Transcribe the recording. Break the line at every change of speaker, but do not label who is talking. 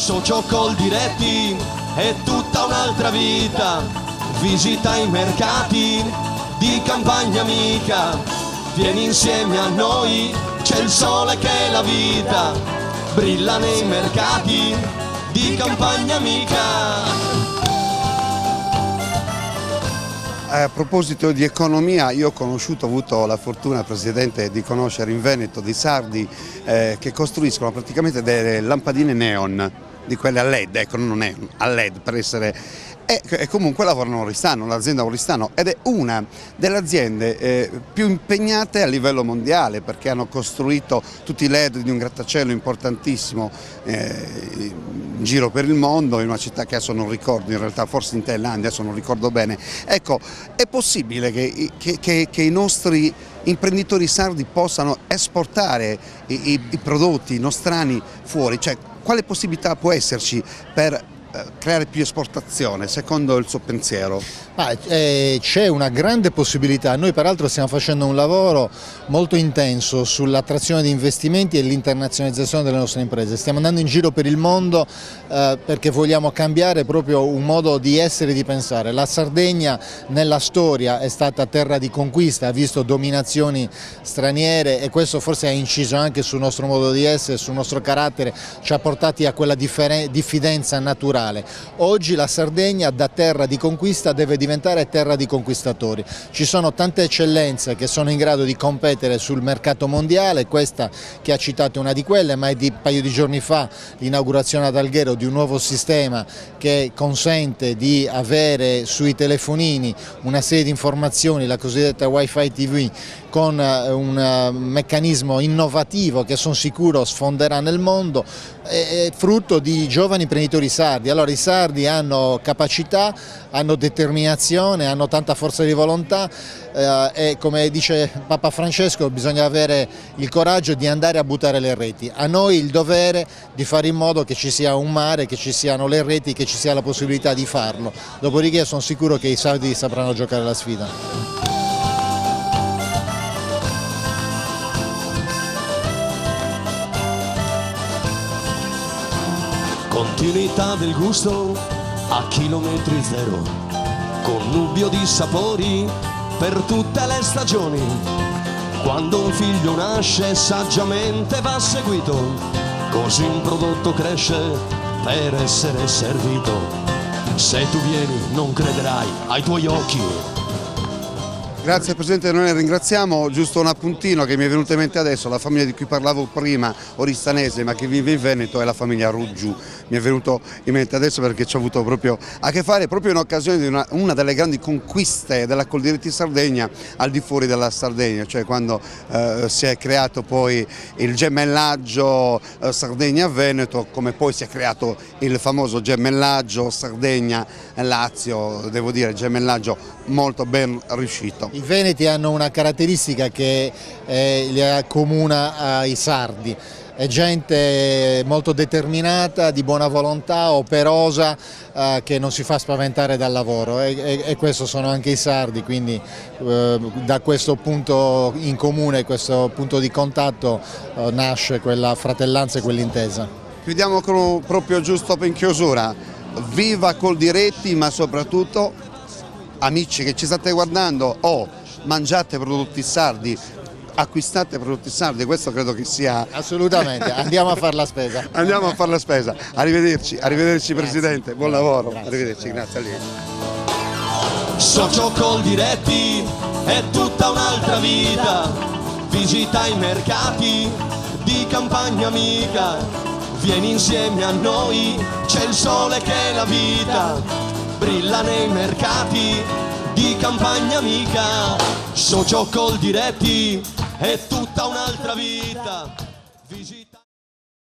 socio Coldiretti è tutta un'altra vita. Visita i mercati di Campagna Amica, vieni insieme a noi, c'è il sole che è la vita, brilla nei mercati di Campagna Amica.
A proposito di economia, io ho avuto la fortuna, Presidente, di conoscere in Veneto dei sardi che costruiscono praticamente delle lampadine neon, di quelle a LED, ecco, non neon, a LED per essere, e comunque lavorano a Oristano, l'azienda Oristano, ed è una delle aziende più impegnate a livello mondiale, perché hanno costruito tutti i LED di un grattacielo importantissimo in giro per il mondo, in una città che adesso non ricordo, in realtà forse in Thailandia, adesso non ricordo bene. Ecco, è possibile che i nostri imprenditori sardi possano esportare i prodotti nostrani fuori? Cioè, quale possibilità può esserci per creare più esportazione, secondo il suo pensiero?
C'è una grande possibilità. Noi peraltro stiamo facendo un lavoro molto intenso sull'attrazione di investimenti e l'internazionalizzazione delle nostre imprese. Stiamo andando in giro per il mondo perché vogliamo cambiare proprio un modo di essere e di pensare. La Sardegna nella storia è stata terra di conquista, ha visto dominazioni straniere e questo forse ha inciso anche sul nostro modo di essere, sul nostro carattere, ci ha portati a quella diffidenza naturale. Oggi la Sardegna da terra di conquista deve diventare terra di conquistatori. Ci sono tante eccellenze che sono in grado di competere sul mercato mondiale, questa che ha citato è una di quelle, ma è di un paio di giorni fa l'inaugurazione ad Alghero di un nuovo sistema che consente di avere sui telefonini una serie di informazioni, la cosiddetta Wi-Fi TV, con un meccanismo innovativo che sono sicuro sfonderà nel mondo, è frutto di giovani imprenditori sardi. Allora i sardi hanno capacità, hanno determinazione, hanno tanta forza di volontà e come dice Papa Francesco bisogna avere il coraggio di andare a buttare le reti. A noi il dovere di fare in modo che ci sia un mare, che ci siano le reti, che ci sia la possibilità di farlo. Dopodiché sono sicuro che i sardi sapranno giocare la sfida.
Continuità del gusto a chilometri zero, connubio di sapori per tutte le stagioni. Quando un figlio nasce saggiamente va seguito, così un prodotto cresce per essere servito. Se tu vieni non crederai ai tuoi occhi.
Grazie Presidente, noi la ringraziamo. Giusto un appuntino che mi è venuto in mente adesso, la famiglia di cui parlavo prima, oristanese ma che vive in Veneto, è la famiglia Ruggiu. Mi è venuto in mente adesso perché ci ho avuto proprio a che fare proprio in occasione di una delle grandi conquiste della Coldiretti Sardegna al di fuori della Sardegna, cioè quando si è creato poi il gemellaggio Sardegna-Veneto, come poi si è creato il famoso gemellaggio Sardegna-Lazio, devo dire gemellaggio molto ben riuscito.
I veneti hanno una caratteristica che li accomuna ai sardi, è gente molto determinata, di buona volontà, operosa, che non si fa spaventare dal lavoro e questo sono anche i sardi, quindi da questo punto in comune, questo punto di contatto nasce quella fratellanza e quell'intesa.
Chiudiamo proprio giusto in chiusura, viva Coldiretti, ma soprattutto amici che ci state guardando, mangiate prodotti sardi, acquistate prodotti sardi, questo credo che sia...
Assolutamente, andiamo a fare la spesa.
Andiamo a fare la spesa, arrivederci, arrivederci Presidente, buon lavoro,
grazie.
Arrivederci, grazie a lei.
Socio Coldiretti è tutta un'altra vita, visita i mercati di Campagna Amica, vieni insieme a noi, c'è il sole che è la vita, brilla nei mercati di Campagna Amica. Socio Coldiretti è tutta un'altra vita.